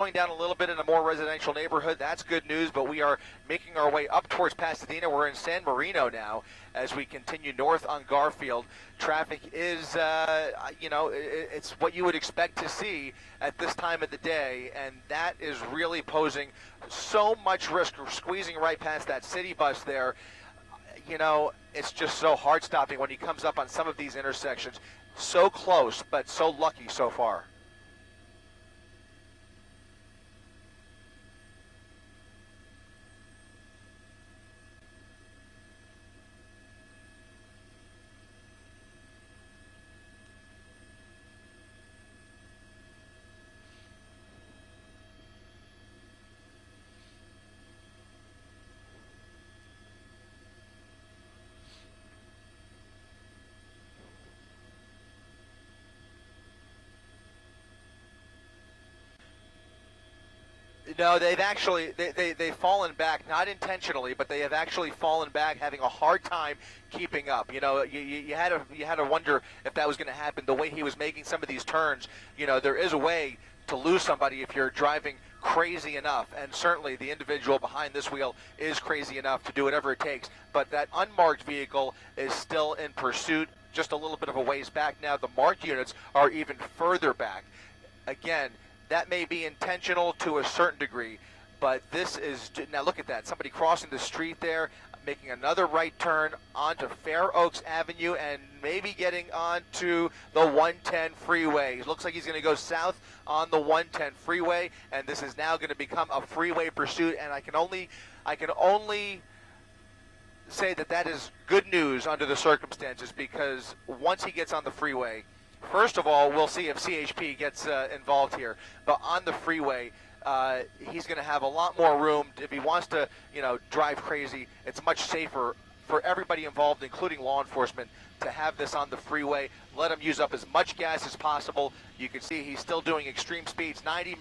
Going down a little bit in a more residential neighborhood. That's good news, but we are making our way up towards Pasadena. We're in San Marino now as we continue north on Garfield. Traffic is, it's what you would expect to see at this time of the day, and that is really posing so much risk. We're squeezing right past that city bus there. It's just so heart-stopping when he comes up on some of these intersections. So close, but so lucky so far. No, they've fallen back, not intentionally, but they have actually fallen back, having a hard time keeping up. You had to wonder if that was going to happen. The way he was making some of these turns, there is a way to lose somebody if you're driving crazy enough, and certainly the individual behind this wheel is crazy enough to do whatever it takes. But that unmarked vehicle is still in pursuit, just a little bit of a ways back now. The marked units are even further back. Again, that may be intentional to a certain degree, but this is, now look at that, somebody crossing the street there, making another right turn onto Fair Oaks Avenue and maybe getting onto the 110 freeway. It looks like he's going to go south on the 110 freeway, and this is now going to become a freeway pursuit, and I can only say that is good news under the circumstances, because once he gets on the freeway, first of all, we'll see if CHP gets involved here. But on the freeway, he's going to have a lot more room. If he wants to, drive crazy, it's much safer for everybody involved, including law enforcement, to have this on the freeway. Let him use up as much gas as possible. You can see he's still doing extreme speeds, 90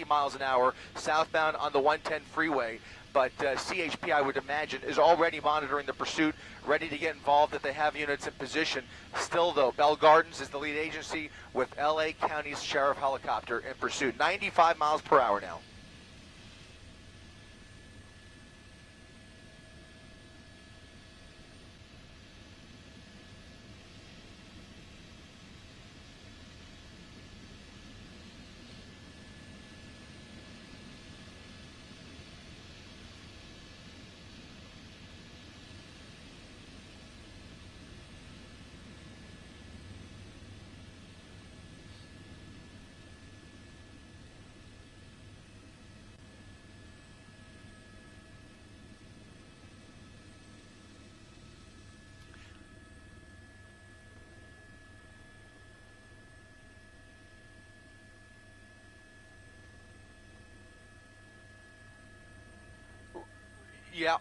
miles an hour southbound on the 110 freeway. But CHP, I would imagine, is already monitoring the pursuit, ready to get involved if they have units in position. Still, though, Bell Gardens is the lead agency with L.A. County's Sheriff Helicopter in pursuit. 95 miles per hour now. Yeah.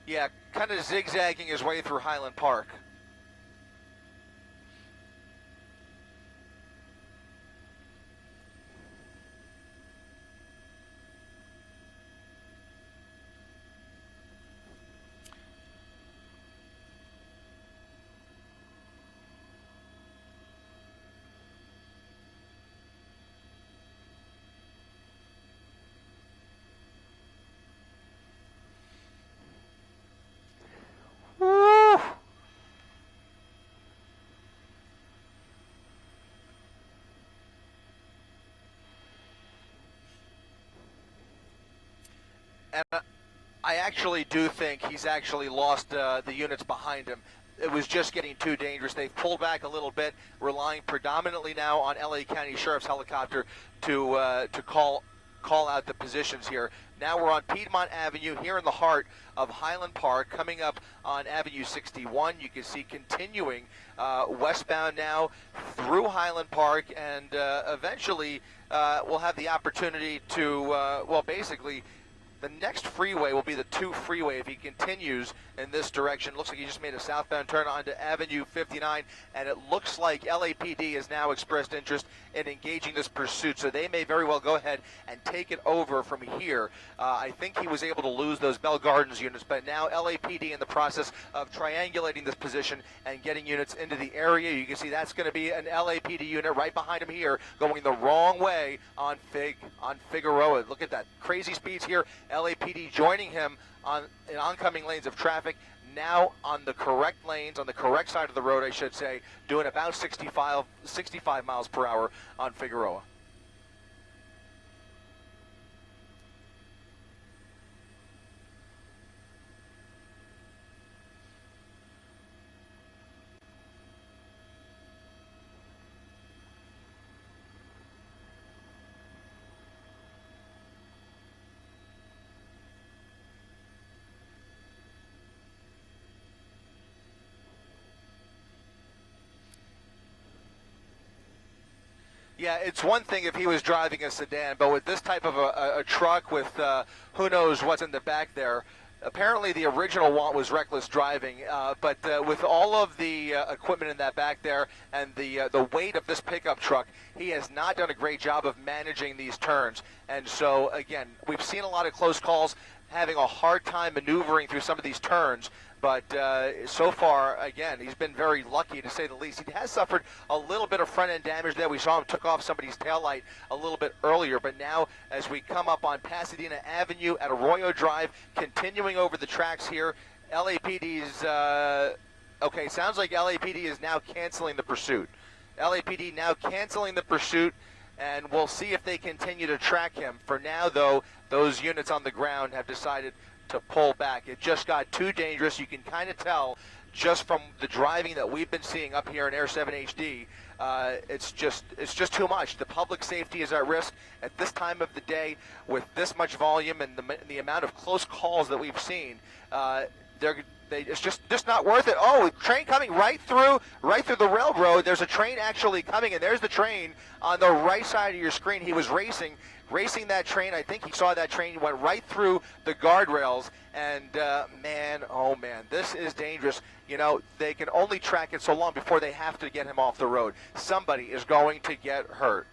Yeah, kind of zigzagging his way through Highland Park. And I actually do think he's actually lost the units behind him. It was just getting too dangerous. They've pulled back a little bit, relying predominantly now on L.A. County Sheriff's Helicopter to call out the positions here. Now we're on Piedmont Avenue here in the heart of Highland Park, coming up on Avenue 61. You can see continuing westbound now through Highland Park, and eventually we'll have the opportunity to, basically The next freeway will be the 2 freeway if he continues in this direction. Looks like he just made a southbound turn onto Avenue 59, and it looks like LAPD has now expressed interest in engaging this pursuit, so they may very well go ahead and take it over from here. I think he was able to lose those Bell Gardens units, but now LAPD in the process of triangulating this position and getting units into the area. You can see that's going to be an LAPD unit right behind him here, going the wrong way on Figueroa. Look at that, crazy speeds here. LAPD joining him in oncoming lanes of traffic, now on the correct lanes, on the correct side of the road, I should say, doing about 65 miles per hour on Figueroa. Yeah, it's one thing if he was driving a sedan, but with this type of a truck with who knows what's in the back there, apparently the original want was reckless driving, but with all of the equipment in that back there and the weight of this pickup truck, he has not done a great job of managing these turns. And so, again, we've seen a lot of close calls, having a hard time maneuvering through some of these turns. But so far, again, he's been very lucky, to say the least. He has suffered a little bit of front-end damage there. We saw him took off somebody's taillight a little bit earlier. But now, as we come up on Pasadena Avenue at Arroyo Drive, continuing over the tracks here, LAPD's, okay, sounds like LAPD is now canceling the pursuit. LAPD now canceling the pursuit, and we'll see if they continue to track him. For now, though, those units on the ground have decided to pull back. It just got too dangerous. You can kind of tell just from the driving that we've been seeing up here in Air 7 HD. It's just too much. The public safety is at risk at this time of the day with this much volume and the amount of close calls that we've seen. It's just not worth it. Oh, train coming right through the railroad. There's a train actually coming, and there's the train on the right side of your screen. He was racing that train. I think he saw that train, went right through the guardrails, and man, oh man, this is dangerous. You know, they can only track it so long before they have to get him off the road. Somebody is going to get hurt.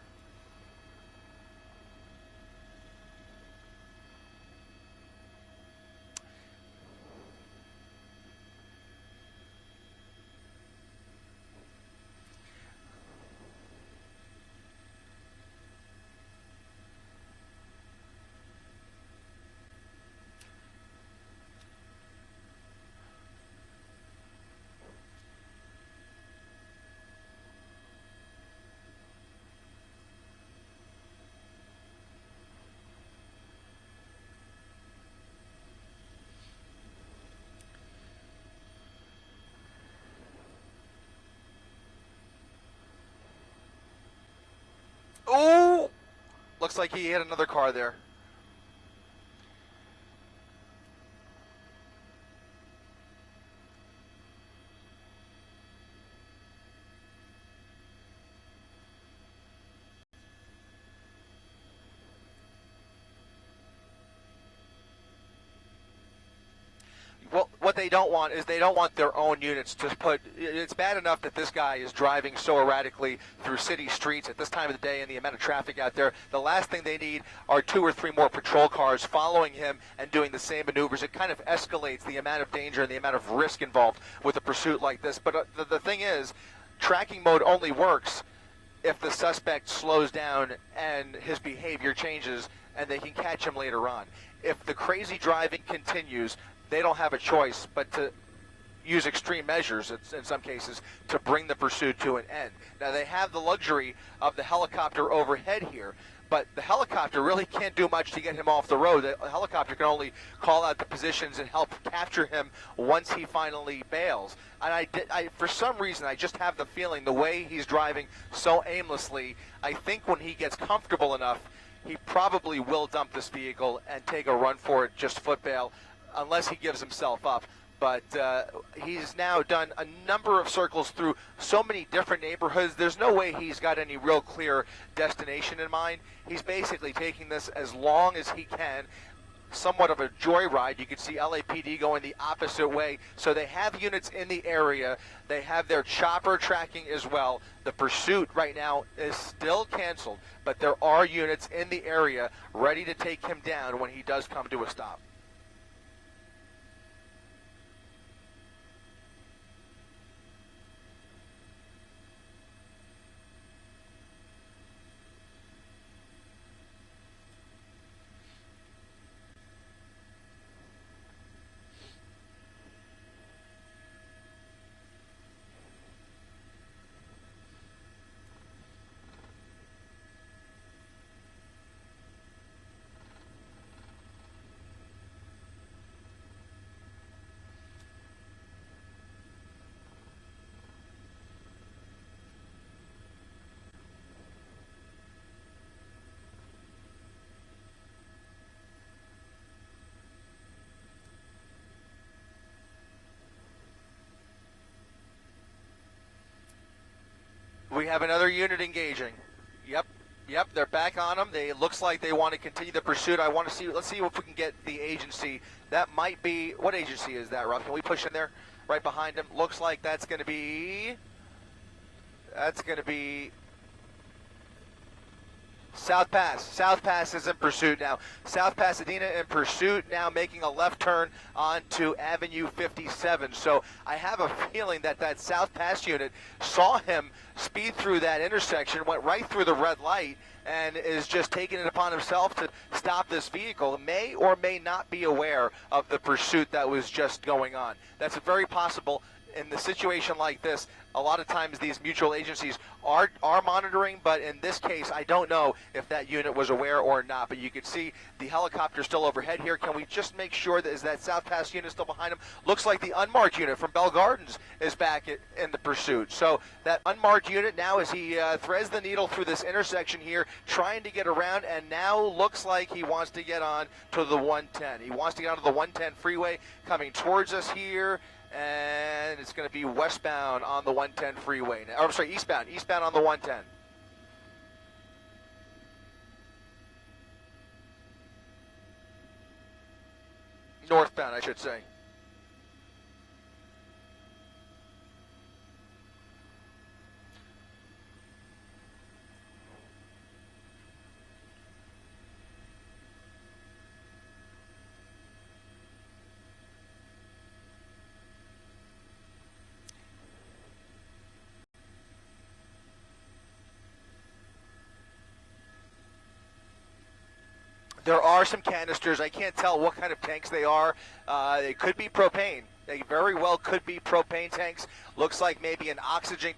Oh, looks like he hit another car there. Well, what they don't want is they don't want their own units to put. It's bad enough that this guy is driving so erratically through city streets at this time of the day and the amount of traffic out there. The last thing they need are 2 or 3 more patrol cars following him and doing the same maneuvers. It kind of escalates the amount of danger and the amount of risk involved with a pursuit like this. But the thing is, tracking mode only works if the suspect slows down and his behavior changes and they can catch him later on. If the crazy driving continues, they don't have a choice but to use extreme measures in some cases to bring the pursuit to an end. Now, they have the luxury of the helicopter overhead here, but the helicopter really can't do much to get him off the road. The helicopter can only call out the positions and help capture him once he finally bails. And for some reason, I just have the feeling the way he's driving so aimlessly, I think when he gets comfortable enough, he probably will dump this vehicle and take a run for it, just foot bail, unless he gives himself up. But he's now done a number of circles through so many different neighborhoods. There's no way he's got any real clear destination in mind. He's basically taking this as long as he can, somewhat of a joyride. You can see LAPD going the opposite way. So they have units in the area. They have their chopper tracking as well. The pursuit right now is still canceled, but there are units in the area ready to take him down when he does come to a stop. We have another unit engaging. Yep, they're back on them. It looks like they want to continue the pursuit. Let's see if we can get the agency. That might be, what agency is that, Ruff? Can we push in there right behind him? Looks like that's going to be South Pass. South Pass is in pursuit now. South Pasadena in pursuit now, making a left turn onto Avenue 57. So I have a feeling that South Pass unit saw him speed through that intersection, went right through the red light, and is just taking it upon himself to stop this vehicle. May or may not be aware of the pursuit that was just going on. That's very possible. In the situation like this, a lot of times these mutual agencies are monitoring, but in this case, I don't know if that unit was aware or not. But you can see the helicopter still overhead here. Can we just make sure that is that South Pass unit still behind him? Looks like the unmarked unit from Bell Gardens is back in the pursuit. So that unmarked unit now, as he threads the needle through this intersection here, trying to get around, and now looks like he wants to get on to the 110. He wants to get onto the 110 freeway, coming towards us here. And it's going to be westbound on the 110 freeway. Or, I'm sorry, eastbound on the 110. Northbound, I should say. There are some canisters. I can't tell what kind of tanks they are. They could be propane. They very well could be propane tanks. Looks like maybe an oxygen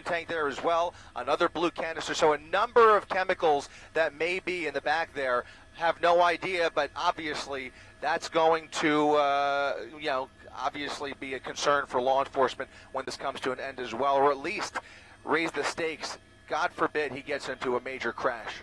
tank there as well. Another blue canister. So a number of chemicals that may be in the back there. Have no idea, but obviously that's going to, obviously be a concern for law enforcement when this comes to an end as well, or at least raise the stakes. God forbid he gets into a major crash.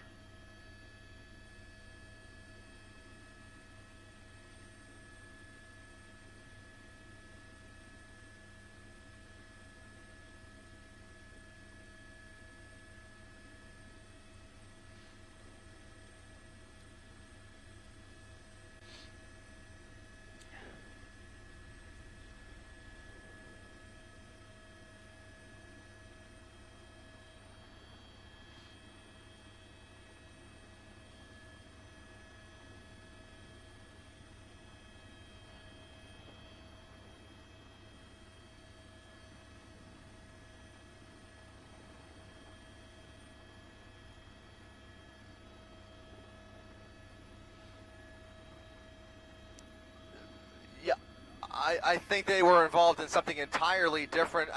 I think they were involved in something entirely different.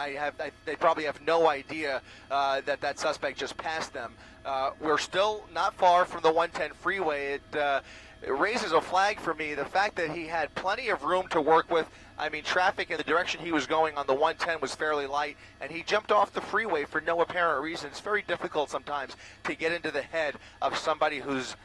They probably have no idea that suspect just passed them. We're still not far from the 110 freeway. It raises a flag for me. The fact that he had plenty of room to work with. I mean, traffic in the direction he was going on the 110 was fairly light, and he jumped off the freeway for no apparent reason. It's very difficult sometimes to get into the head of somebody who's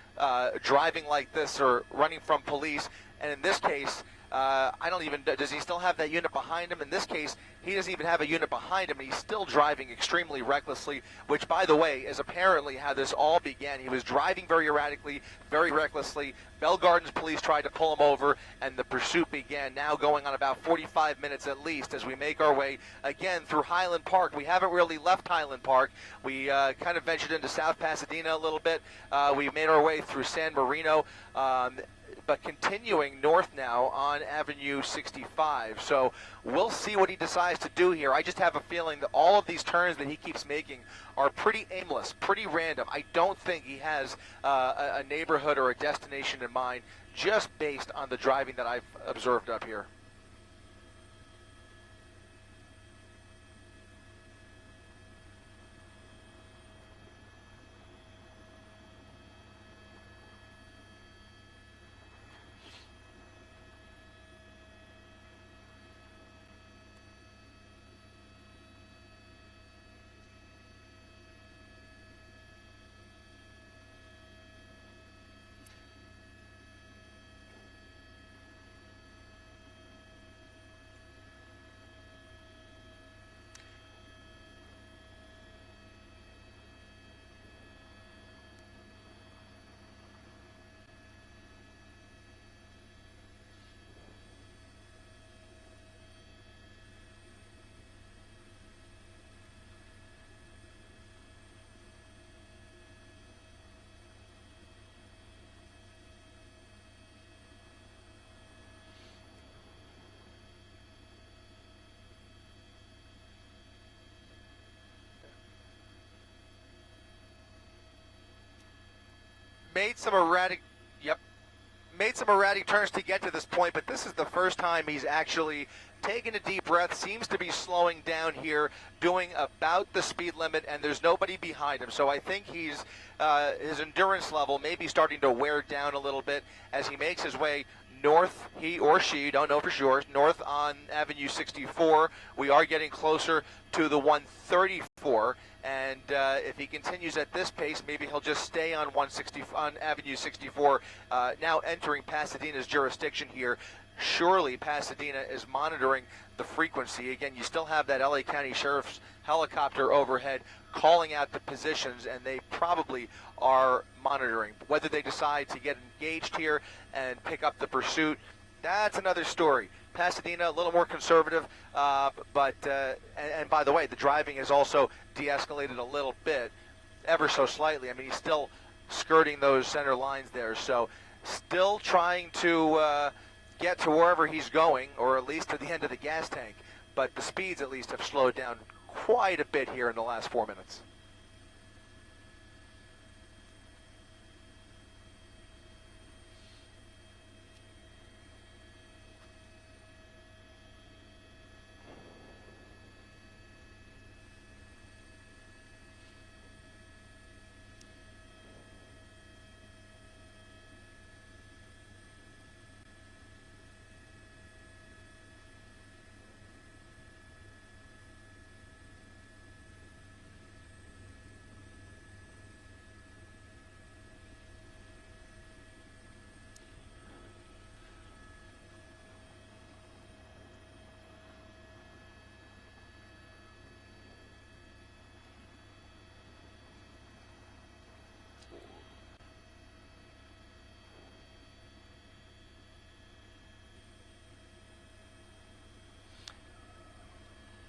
driving like this or running from police. And in this case, I don't even, does he still have that unit behind him? In this case, he doesn't even have a unit behind him, and he's still driving extremely recklessly, which, by the way, is apparently how this all began. He was driving very erratically, very recklessly. Bell Gardens police tried to pull him over, and the pursuit began, now going on about 45 minutes at least as we make our way, again, through Highland Park. We haven't really left Highland Park. We kind of ventured into South Pasadena a little bit. We made our way through San Marino, but continuing north now on Avenue 65. So we'll see what he decides to do here. I just have a feeling that all of these turns that he keeps making are pretty aimless, pretty random. I don't think he has a neighborhood or a destination in mind, just based on the driving that I've observed up here. Made some erratic, yep, made some erratic turns to get to this point, but this is the first time he's actually taken a deep breath, seems to be slowing down here, doing about the speed limit, and there's nobody behind him. So I think he's, his endurance level may be starting to wear down a little bit as he makes his way north, he or she, don't know for sure, north on Avenue 64. We are getting closer to the 134, and if he continues at this pace, maybe he'll just stay on on Avenue 64, now entering Pasadena's jurisdiction here. Surely Pasadena is monitoring the frequency. Again, you still have that LA County Sheriff's helicopter overhead calling out the positions, and they probably are monitoring. Whether they decide to get engaged here and pick up the pursuit, that's another story. Pasadena, a little more conservative, but by the way, the driving has also de-escalated a little bit, ever so slightly. I mean, he's still skirting those center lines there, so still trying to get to wherever he's going, or at least to the end of the gas tank, but the speeds at least have slowed down quite a bit here in the last 4 minutes.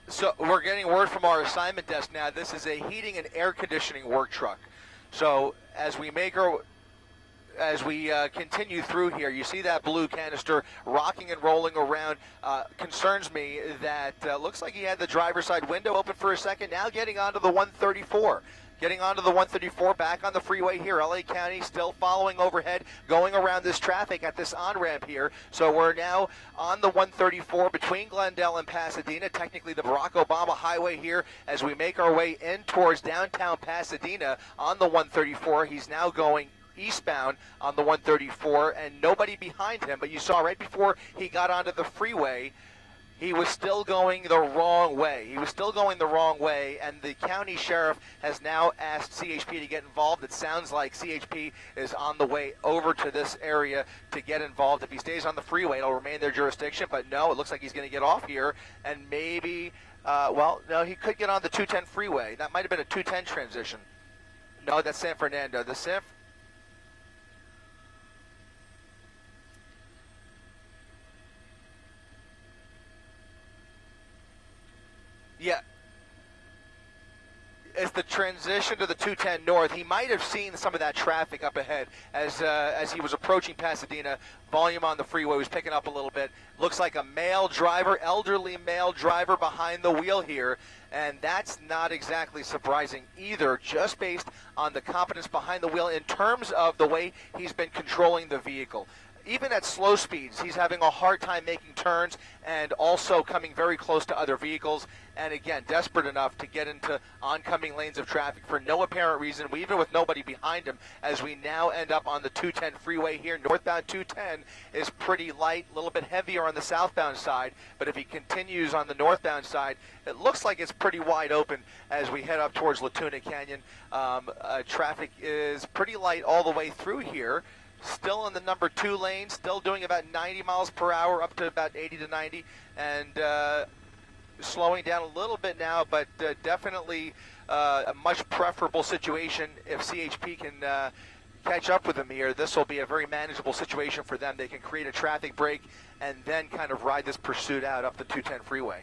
So we're getting word from our assignment desk now. This is a heating and air conditioning work truck. So as we continue through here, you see that blue canister rocking and rolling around. Concerns me that looks like he had the driver's side window open for a second. Now getting onto the 134. Getting onto the 134, back on the freeway here. LA County still following overhead, going around this traffic at this on-ramp here. So we're now on the 134 between Glendale and Pasadena, technically the Barack Obama Highway here, as we make our way in towards downtown Pasadena on the 134. He's now going eastbound on the 134, and nobody behind him. But you saw right before he got onto the freeway, he was still going the wrong way. He was still going the wrong way, and the county sheriff has now asked CHP to get involved. It sounds like CHP is on the way over to this area to get involved. If he stays on the freeway, it'll remain their jurisdiction, but no, it looks like he's going to get off here, and maybe, well, no, he could get on the 210 freeway. That might have been a 210 transition. No, that's San Fernando. The Yeah, it's the transition to the 210 North. He might have seen some of that traffic up ahead as he was approaching Pasadena. Volume on the freeway was picking up a little bit. Looks like a male driver, elderly male driver behind the wheel here, and that's not exactly surprising either, just based on the competence behind the wheel in terms of the way he's been controlling the vehicle. Even at slow speeds, he's having a hard time making turns and also coming very close to other vehicles. And again, desperate enough to get into oncoming lanes of traffic for no apparent reason, even with nobody behind him, as we now end up on the 210 freeway here. Northbound 210 is pretty light, a little bit heavier on the southbound side, but if he continues on the northbound side, it looks like it's pretty wide open as we head up towards Latuna Canyon. Traffic is pretty light all the way through here. Still in the number 2 lane, still doing about 90 miles per hour, up to about 80 to 90, and slowing down a little bit now, but definitely a much preferable situation. If CHP can catch up with them here, this will be a very manageable situation for them. They can create a traffic break and then kind of ride this pursuit out up the 210 freeway.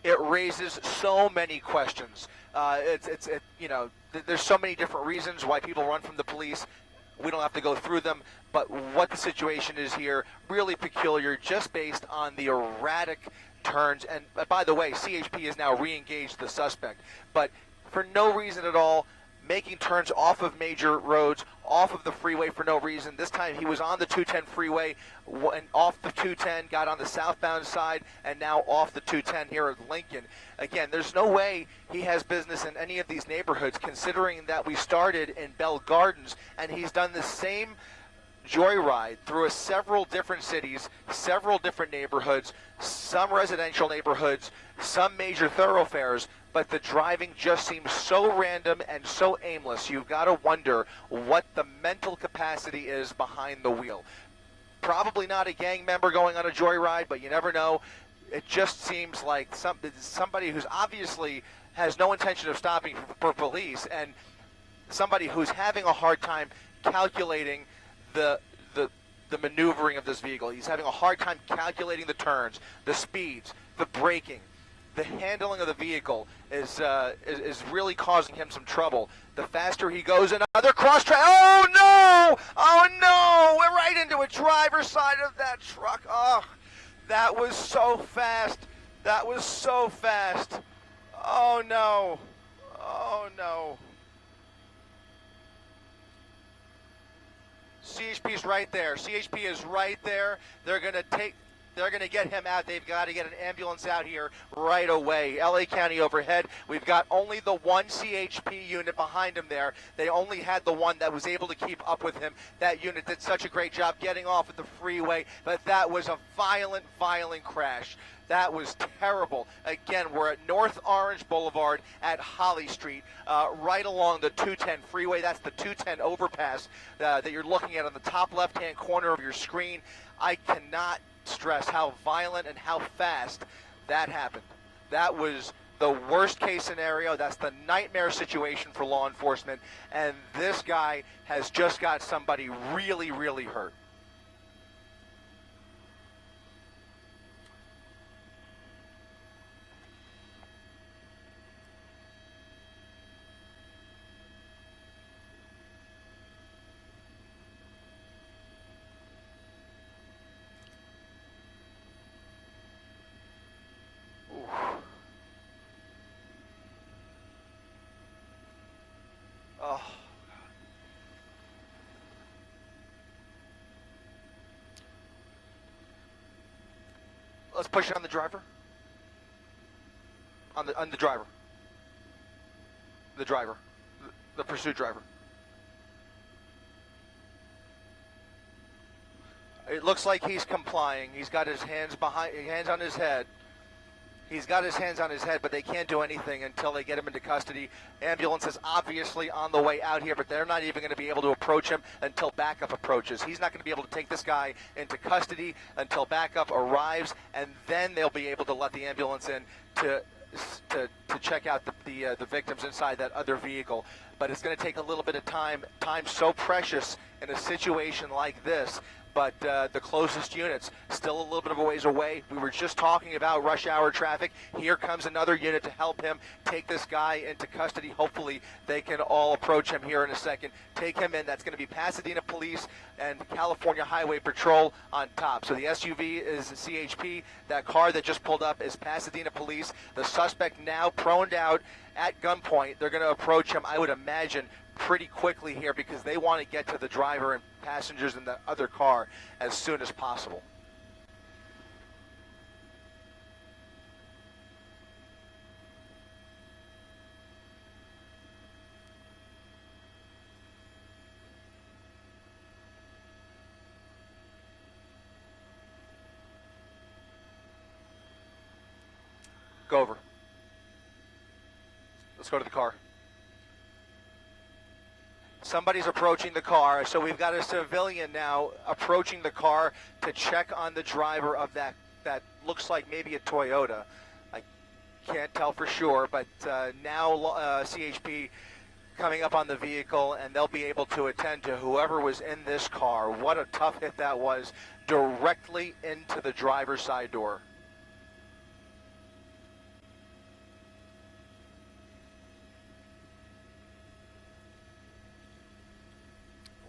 It raises so many questions. There's so many different reasons why people run from the police. We don't have to go through them, but what the situation is here, really peculiar, just based on the erratic turns. And by the way, CHP has now re-engaged the suspect, but for no reason at all, making turns off of major roads, off of the freeway for no reason. This time he was on the 210 freeway and off the 210, got on the southbound side, and now off the 210 here at Lincoln. Again, there's no way he has business in any of these neighborhoods, considering that we started in Bell Gardens, and he's done the same joyride through several different cities, several different neighborhoods, some residential neighborhoods, some major thoroughfares, but the driving just seems so random and so aimless. You've got to wonder what the mental capacity is behind the wheel. Probably not a gang member going on a joyride, but you never know. It just seems like somebody who's obviously has no intention of stopping for police, and somebody who's having a hard time calculating the maneuvering of this vehicle. He's having a hard time calculating the turns, the speeds, the braking. The handling of the vehicle is really causing him some trouble. The faster he goes, another cross track. Oh no! Oh no! We're right into a driver's side of that truck. Oh, that was so fast. That was so fast. Oh no! Oh no! CHP's right there. CHP is right there. They're going to get him out. They've got to get an ambulance out here right away. LA County overhead. We've got only the one CHP unit behind him there. They only had the one that was able to keep up with him. That unit did such a great job getting off at the freeway, but that was a violent, violent crash. That was terrible. Again, we're at North Orange Boulevard at Holly Street, right along the 210 freeway. That's the 210 overpass that you're looking at on the top left-hand corner of your screen. I cannot stress how violent and how fast that happened. That was the worst case scenario. That's the nightmare situation for law enforcement. And this guy has just got somebody really, really hurt. Oh. Let's push it on the driver. On the driver. The driver. The pursuit driver. It looks like he's complying. He's got his hands on his head. He's got his hands on his head, but they can't do anything until they get him into custody. Ambulance is obviously on the way out here, but they're not even going to be able to approach him until backup approaches. He's not going to be able to take this guy into custody until backup arrives, and then they'll be able to let the ambulance in to check out the victims inside that other vehicle. But it's going to take a little bit of time. Time's so precious in a situation like this. But the closest unit's still a little bit of a ways away. We were just talking about rush hour traffic. Here comes another unit to help him take this guy into custody. Hopefully they can all approach him here in a second, take him in. That's going to be Pasadena Police and California Highway Patrol on top. So the SUV is CHP. That car that just pulled up is Pasadena Police. The suspect now proned out at gunpoint. They're going to approach him, I would imagine, pretty quickly here because they want to get to the driver and passengers in the other car as soon as possible. Go over. Let's go to the car. Somebody's approaching the car, so we've got a civilian now approaching the car to check on the driver of that looks like maybe a Toyota. I can't tell for sure, but now CHP coming up on the vehicle, and they'll be able to attend to whoever was in this car. What a tough hit that was, directly into the driver's side door.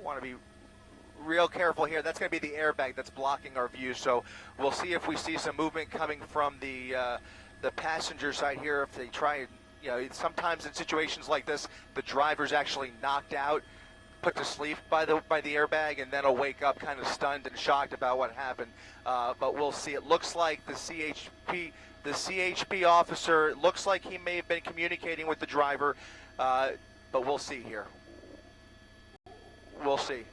Want to be real careful here. That's going to be the airbag that's blocking our view. So we'll see if we see some movement coming from the passenger side here. If they try and, you know, sometimes in situations like this, the driver's actually knocked out, put to sleep by the airbag, and then will wake up kind of stunned and shocked about what happened. But we'll see. It looks like the CHP officer, it looks like he may have been communicating with the driver, but we'll see here. We'll see.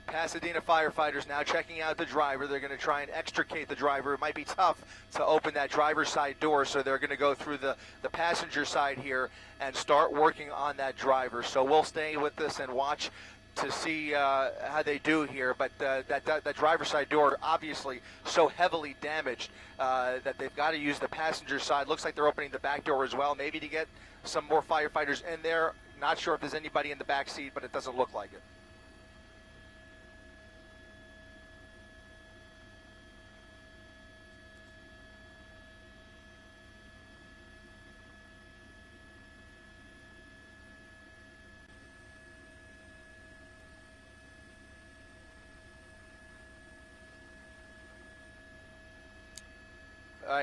Pasadena firefighters now checking out the driver. They're going to try and extricate the driver. It might be tough to open that driver's side door, so they're going to go through the passenger side here and start working on that driver. So we'll stay with this and watch to see how they do here. But that driver's side door obviously so heavily damaged that they've got to use the passenger side. Looks like they're opening the back door as well, maybe to get some more firefighters in there. Not sure if there's anybody in the back seat, but it doesn't look like it.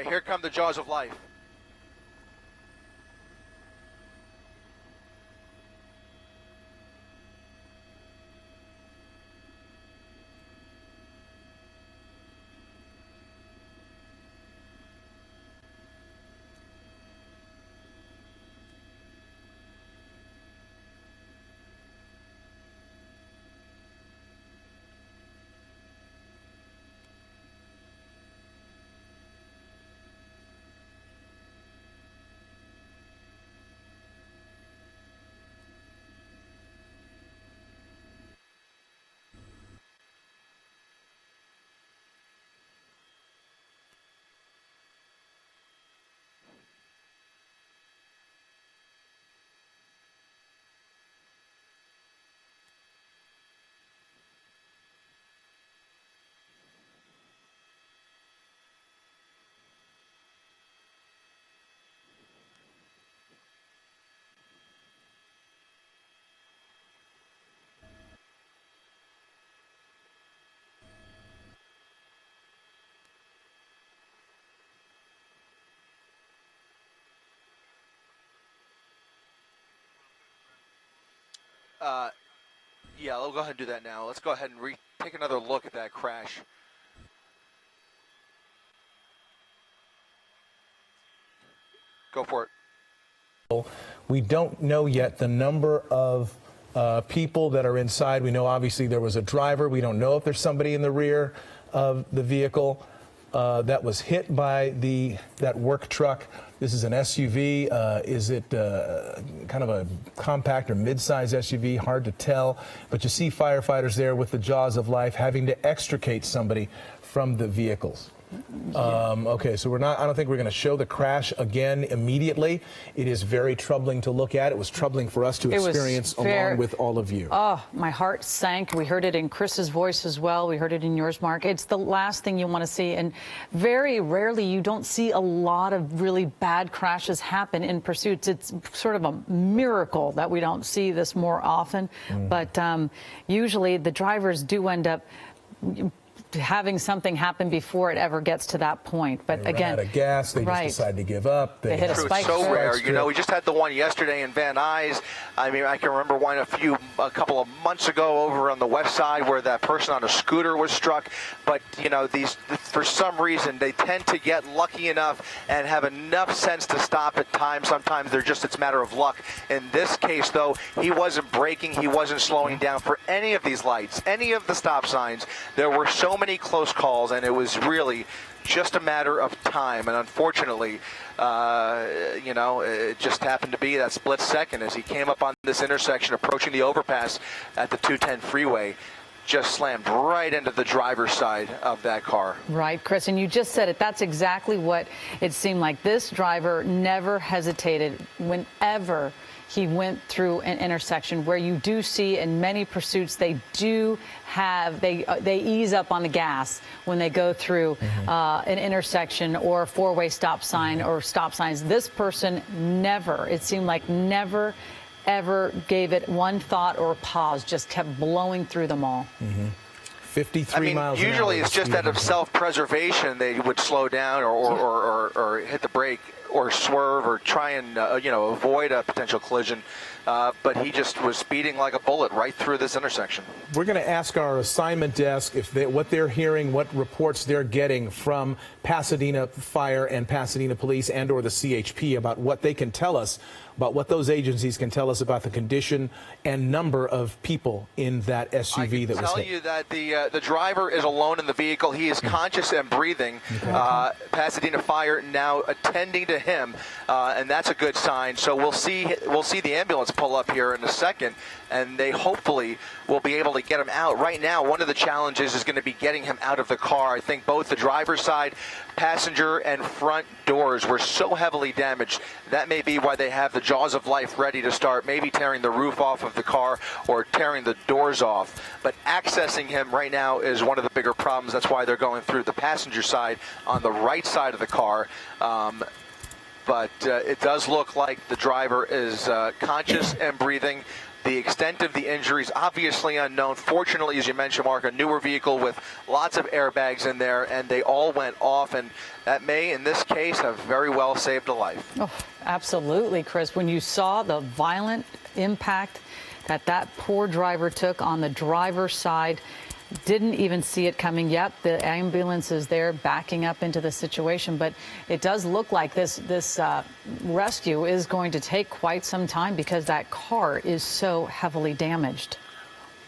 Here come the jaws of life. Yeah, we'll go ahead and do that now. Let's go ahead and take another look at that crash. Go for it. We don't know yet the number of people that are inside. We know obviously there was a driver. We don't know if there's somebody in the rear of the vehicle that was hit by that work truck. This is an SUV. Is it kind of a compact or mid-size SUV? Hard to tell. But you see firefighters there with the jaws of life having to extricate somebody from the vehicles. Okay, so I don't think we're going to show the crash again immediately. It is very troubling to look at. It was troubling for us to experience along with all of you. Oh, my heart sank. We heard it in Chris's voice as well. We heard it in yours, Mark. It's the last thing you want to see. And very rarely you don't see a lot of really bad crashes happen in pursuits. It's sort of a miracle that we don't see this more often. But usually the drivers do end up having something happen before it ever gets to that point. But they again, ran out of gas, they just decide to give up. They hit a spike. It's so rare. You know, we just had the one yesterday in Van Nuys. I mean, I can remember one a couple of months ago over on the west side where that person on a scooter was struck. But, you know, for some reason, they tend to get lucky enough and have enough sense to stop at times. Sometimes it's a matter of luck. In this case, though, he wasn't braking. He wasn't slowing down for any of these lights, any of the stop signs. There were so many close calls, and it was really just a matter of time. And unfortunately, you know, it just happened to be that split second as he came up on this intersection approaching the overpass at the 210 freeway. just slammed right into the driver's side of that car. Right, Chris, and you just said it. That's exactly what it seemed like. This driver never hesitated whenever he went through an intersection, where you do see in many pursuits they do have they ease up on the gas when they go through an intersection or a four-way stop sign or stop signs. This person never, it seemed like never ever gave it one thought or pause, just kept blowing through them all. 53 miles an hour. Usually it's just out of self-preservation they would slow down or hit the brake or swerve or try and avoid a potential collision. But he just was speeding like a bullet right through this intersection. We're going to ask our assignment desk what they're hearing, what reports they're getting from Pasadena Fire and Pasadena Police and or the CHP about what they can tell us, about what those agencies can tell us about the condition and number of people in that SUV that was hit. I can tell you that the driver is alone in the vehicle. He is conscious and breathing. Pasadena Fire now attending to him, and that's a good sign. So we'll see the ambulance pull up here in a second, and they hopefully will be able to get him out. Right now, one of the challenges is going to be getting him out of the car. I think both the driver's side, passenger, and front doors were so heavily damaged. That may be why they have the jaws of life ready to start, maybe tearing the roof off of the car or tearing the doors off. But accessing him right now is one of the bigger problems. That's why they're going through the passenger side on the right side of the car. But it does look like the driver is conscious and breathing. The extent of the injuries obviously unknown. Fortunately, as you mentioned, Mark, a newer vehicle with lots of airbags in there, and they all went off, and that may, in this case, have very well saved a life. Oh, absolutely, Chris. When you saw the violent impact that poor driver took on the driver's side, didn't even see it coming. Yep, the ambulance is there backing up into the situation, but it does look like this rescue is going to take quite some time because that car is so heavily damaged.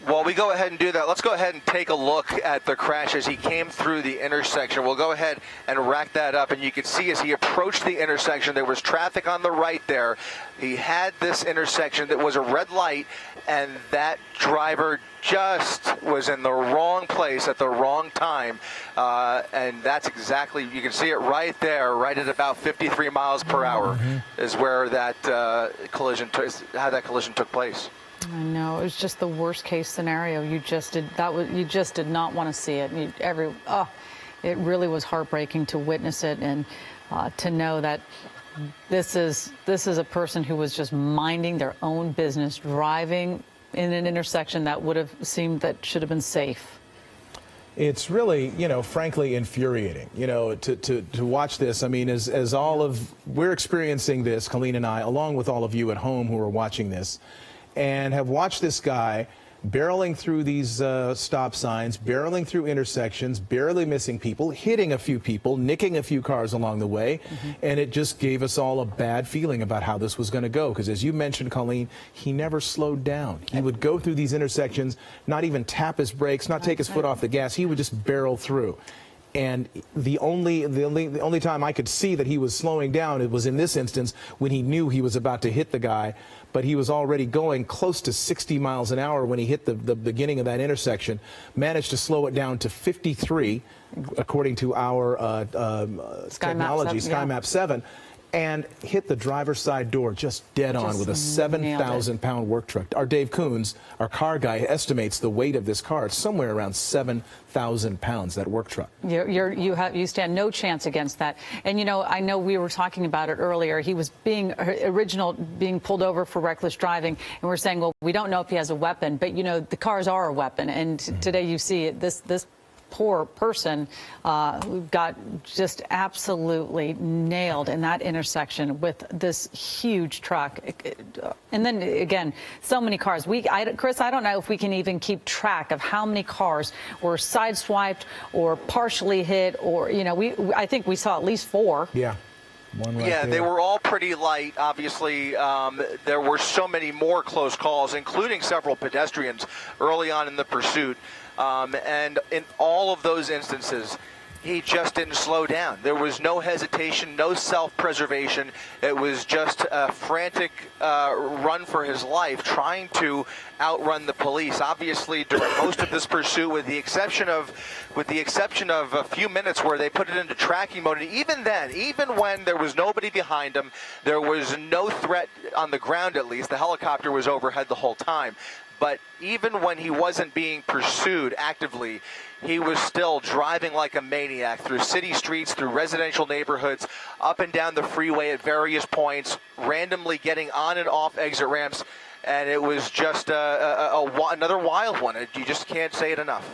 While we go ahead and do that, let's go ahead and take a look at the crash as he came through the intersection. We'll go ahead and rack that up, and you can see as he approached the intersection, there was traffic on the right there. He had this intersection that was a red light, and that driver just was in the wrong place at the wrong time, and that's exactly, you can see it right there, right at about 53 miles per hour is where that collision took place. I know, it was just the worst case scenario. You just did not want to see it. It really was heartbreaking to witness it, and to know that this is a person who was just minding their own business, driving in an intersection that would have seemed that should have been safe. It's really, frankly infuriating, to watch this. I mean, as we're experiencing this, Colleen and I, along with all of you at home who are watching this, and have watched this guy barreling through these stop signs, barreling through intersections, barely missing people, hitting a few people, nicking a few cars along the way, and it just gave us all a bad feeling about how this was going to go. Because as you mentioned, Colleen, he never slowed down. He would go through these intersections, not even tap his brakes, not take his foot off the gas. He would just barrel through. And the only time I could see that he was slowing down, it was in this instance when he knew he was about to hit the guy, but he was already going close to 60 miles an hour when he hit the beginning of that intersection, managed to slow it down to 53, according to our technology, SkyMap 7, and hit the driver's side door just dead on with a 7,000-pound work truck. Our Dave Coons, our car guy, estimates the weight of this car. It's somewhere around 7,000 pounds, that work truck. You stand no chance against that. And, I know we were talking about it earlier. He was being pulled over for reckless driving, and we're saying, well, we don't know if he has a weapon. But, the cars are a weapon. And today you see it, this poor person got just absolutely nailed in that intersection with this huge truck. And then again, so many cars. Chris, I don't know if we can even keep track of how many cars were sideswiped or partially hit, or I think we saw at least 4. Yeah. They were all pretty light. Obviously, there were so many more close calls, including several pedestrians early on in the pursuit. And in all of those instances, he just didn't slow down. There was no hesitation, no self-preservation. It was just a frantic run for his life, trying to outrun the police. Obviously, during most of this pursuit, with the exception of a few minutes where they put it into tracking mode, and even then, even when there was nobody behind him, there was no threat on the ground. At least the helicopter was overhead the whole time. But even when he wasn't being pursued actively, he was still driving like a maniac through city streets, through residential neighborhoods, up and down the freeway at various points, randomly getting on and off exit ramps, and it was just another wild one. You just can't say it enough.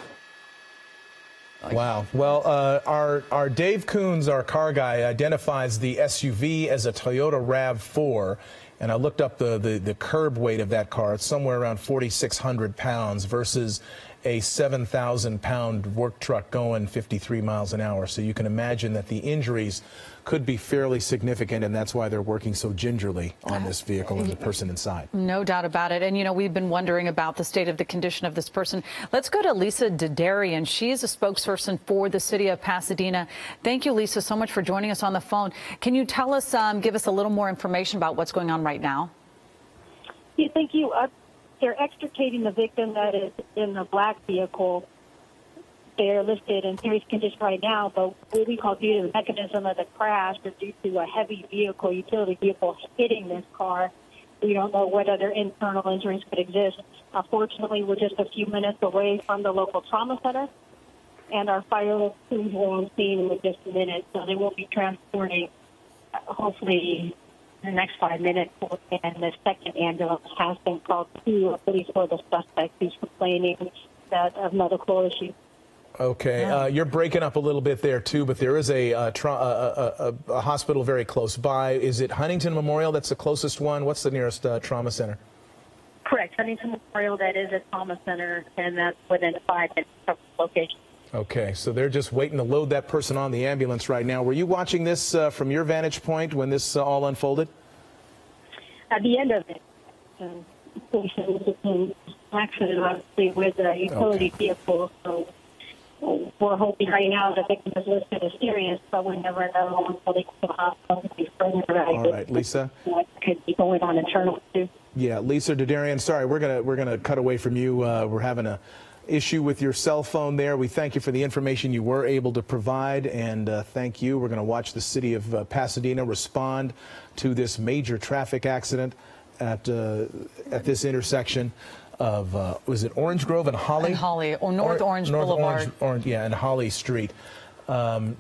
Wow. Well, our Dave Coons, our car guy, identifies the SUV as a Toyota RAV4. And I looked up the curb weight of that car. It's somewhere around 4,600 pounds versus a 7,000-pound work truck going 53 miles an hour. So you can imagine that the injuries could be fairly significant, and that's why they're working so gingerly on this vehicle and the person inside. No doubt about it. And, you know, we've been wondering about the state of the condition of this person. Let's go to Lisa Dadarian. She is a spokesperson for the city of Pasadena. Thank you, Lisa, so much for joining us on the phone. Can you tell us, give us a little more information about what's going on right now? Yeah, thank you. They're extricating the victim that is in the black vehicle. They're listed in serious condition right now, but what we call due to the mechanism of the crash or due to a heavy vehicle, utility vehicle hitting this car, we don't know what other internal injuries could exist. Fortunately, we're just a few minutes away from the local trauma center, and our fire crews will on scene in just a minute, so they will be transporting, hopefully, in the next 5 minutes, and the second ambulance has been called to a police for the suspect who's complaining that of medical issues. Okay, you're breaking up a little bit there too, but there is a hospital very close by. Is it Huntington Memorial that's the closest one? What's the nearest trauma center? Correct, Huntington Memorial, that is a trauma center, and that's within 5 minutes of the location. Okay, so they're just waiting to load that person on the ambulance right now. Were you watching this from your vantage point when this all unfolded? At the end of it, accident obviously with a utility vehicle, so we're hoping right now the victim is listed as serious, but we never know until they go to the hospital to be further evaluated. All right, Lisa. What could be going on internally too. Yeah, Lisa Dadarian, sorry, we're gonna cut away from you. We're having a issue with your cell phone there. We thank you for the information you were able to provide, and thank you. We're going to watch the city of Pasadena respond to this major traffic accident at this intersection of was it Orange Grove and Holly? And Holly, or North Orange Boulevard. Yeah, and Holly Street.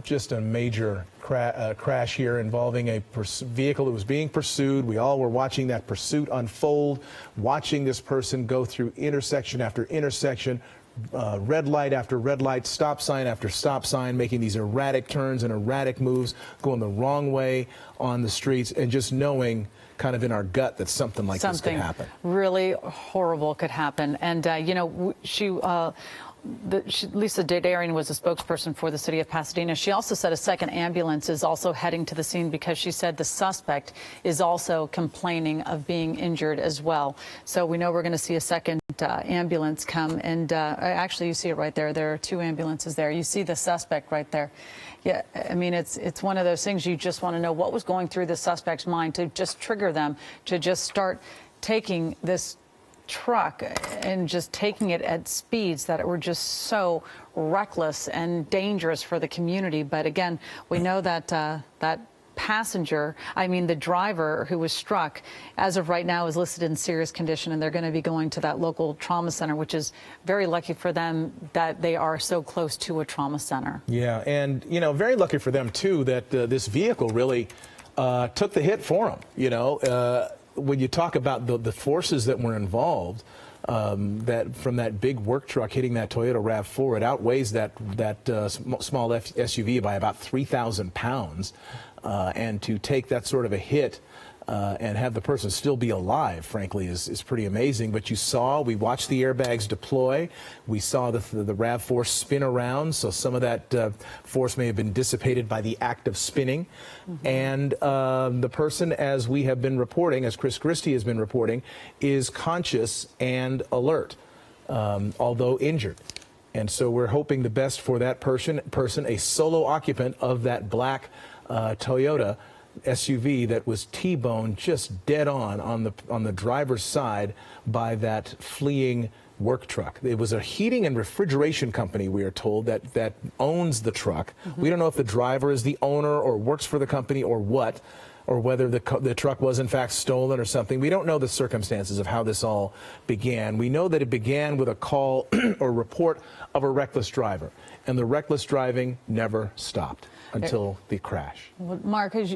Just a major crash here involving a vehicle that was being pursued. We all were watching that pursuit unfold, watching this person go through intersection after intersection, red light after red light, stop sign after stop sign, making these erratic turns and erratic moves, going the wrong way on the streets, and just knowing kind of in our gut that something like this could happen. Really horrible could happen. And, you know, Lisa Dadarian was a spokesperson for the city of Pasadena. She also said a second ambulance is also heading to the scene because she said the suspect is also complaining of being injured as well. So we know we're going to see a second ambulance come. And actually, you see it right there. There are two ambulances there. You see the suspect right there. Yeah, I mean, it's one of those things you just want to know what was going through the suspect's mind to just trigger them to just start taking this truck and just taking it at speeds that were just so reckless and dangerous for the community. But again, we know that that passenger, I mean the driver who was struck, as of right now is listed in serious condition, and they're going to be going to that local trauma center, which is very lucky for them that they are so close to a trauma center. Yeah, and you know, very lucky for them too that this vehicle really took the hit for them. You know, when you talk about the forces that were involved, that from that big work truck hitting that Toyota RAV4, it outweighs that small SUV by about 3,000 pounds. And to take that sort of a hit and have the person still be alive, frankly, is pretty amazing. But we watched the airbags deploy. We saw the RAV4 spin around, so some of that force may have been dissipated by the act of spinning. Mm-hmm. And the person, as we have been reporting, as Chris Christie has been reporting, is conscious and alert, although injured. And so we're hoping the best for that person, a solo occupant of that black Toyota SUV that was T-boned just dead on the driver's side by that fleeing work truck. It was a heating and refrigeration company, we are told, that owns the truck. We don't know if the driver is the owner or works for the company or what, or whether the truck was in fact stolen or something. We don't know the circumstances of how this all began. We know that it began with a call or report of a reckless driver, and the reckless driving never stopped until the crash. Well, Mark, as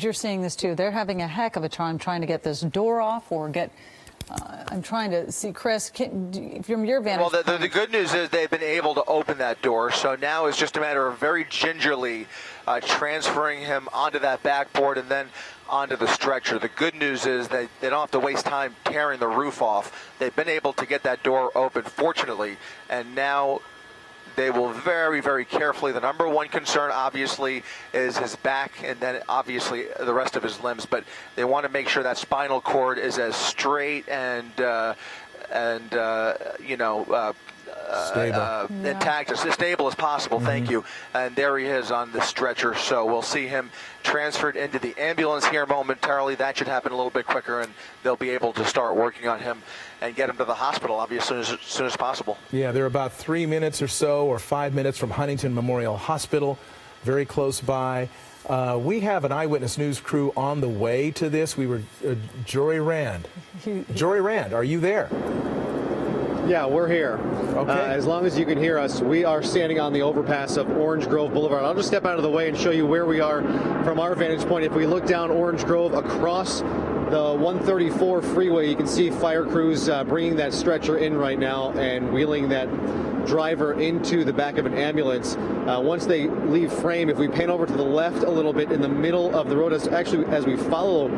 you're seeing this too, they're having a heck of a time trying to get this door off or get. I'm trying to see, Chris, from your vantage point. Well, the good news is they've been able to open that door, so now it's just a matter of very gingerly transferring him onto that backboard and then onto the stretcher. The good news is they don't have to waste time tearing the roof off. They've been able to get that door open, fortunately, and now they will very, very carefully. The number one concern, obviously, is his back and then, obviously, the rest of his limbs. But they want to make sure that spinal cord is as straight and intact, as stable as possible. Thank you. And there he is on the stretcher. So we'll see him transferred into the ambulance here momentarily. That should happen a little bit quicker, and they'll be able to start working on him and get him to the hospital, obviously, as soon as possible. Yeah, they're about 3 minutes or so, or 5 minutes from Huntington Memorial Hospital, very close by. We have an Eyewitness News crew on the way to this. We were, Jory Rand. Jory Rand, are you there? Yeah, we're here. Okay. As long as you can hear us, we are standing on the overpass of Orange Grove Boulevard. I'll just step out of the way and show you where we are from our vantage point. If we look down Orange Grove across the 134 freeway, you can see fire crews bringing that stretcher in right now and wheeling that driver into the back of an ambulance. Once they leave frame, if we pan over to the left a little bit in the middle of the road, as we follow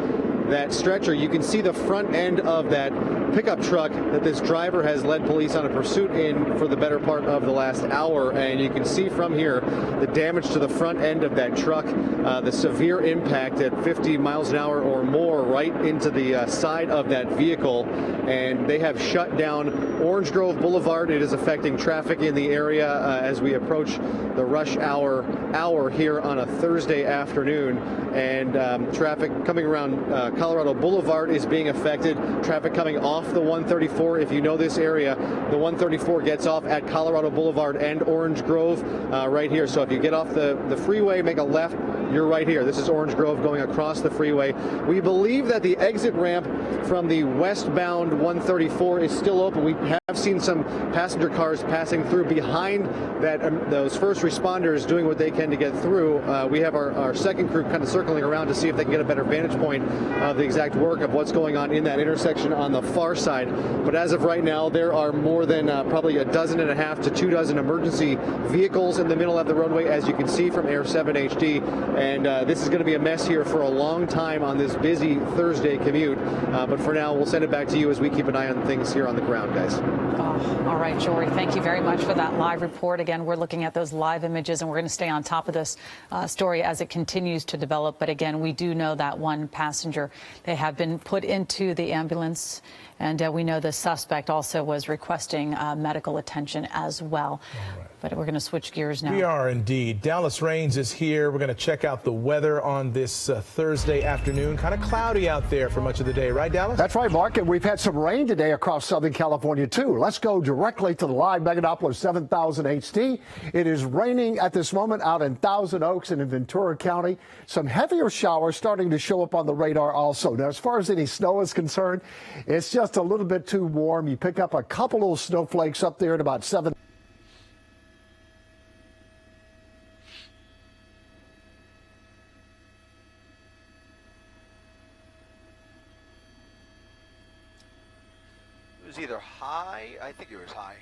that stretcher, you can see the front end of that pickup truck that this driver has led police on a pursuit in for the better part of the last hour. And you can see from here the damage to the front end of that truck, the severe impact at 50 miles an hour or more right into the side of that vehicle. And they have shut down Orange Grove Boulevard. It is affecting traffic in the area as we approach the rush hour here on a Thursday afternoon. And traffic coming around Colorado Boulevard is being affected. Traffic coming off the 134. If you know this area, the 134 gets off at Colorado Boulevard and Orange Grove right here. So if you get off the freeway, make a left, you're right here. This is Orange Grove going across the freeway. We believe that the exit ramp from the westbound 134 is still open. We have seen some passenger cars passing through behind that those first responders doing what they can to get through. We have our second crew kind of circling around to see if they can get a better vantage point of the exact work of what's going on in that intersection on the far side. But as of right now, there are more than probably 1.5 to 2 dozen emergency vehicles in the middle of the roadway, as you can see from Air 7 HD. And this is going to be a mess here for a long time on this busy Thursday commute. But for now, we'll send it back to you as we keep an eye on things here on the ground, guys. Oh, all right, Jory, thank you very much for that live report. Again, we're looking at those live images, and we're going to stay on top of this story as it continues to develop. But again, we do know that one passenger, they have been put into the ambulance, and we know the suspect also was requesting medical attention as well. But we're going to switch gears now. We are indeed. Dallas Rains is here. We're going to check out the weather on this Thursday afternoon. Kind of cloudy out there for much of the day, right, Dallas? That's right, Mark. And we've had some rain today across Southern California, too. Let's go directly to the live Megalopolis 7000 HD. It is raining at this moment out in Thousand Oaks and in Ventura County. Some heavier showers starting to show up on the radar also. Now, as far as any snow is concerned, it's just a little bit too warm. You pick up a couple little snowflakes up there at about 7. It was either high, I think it was high.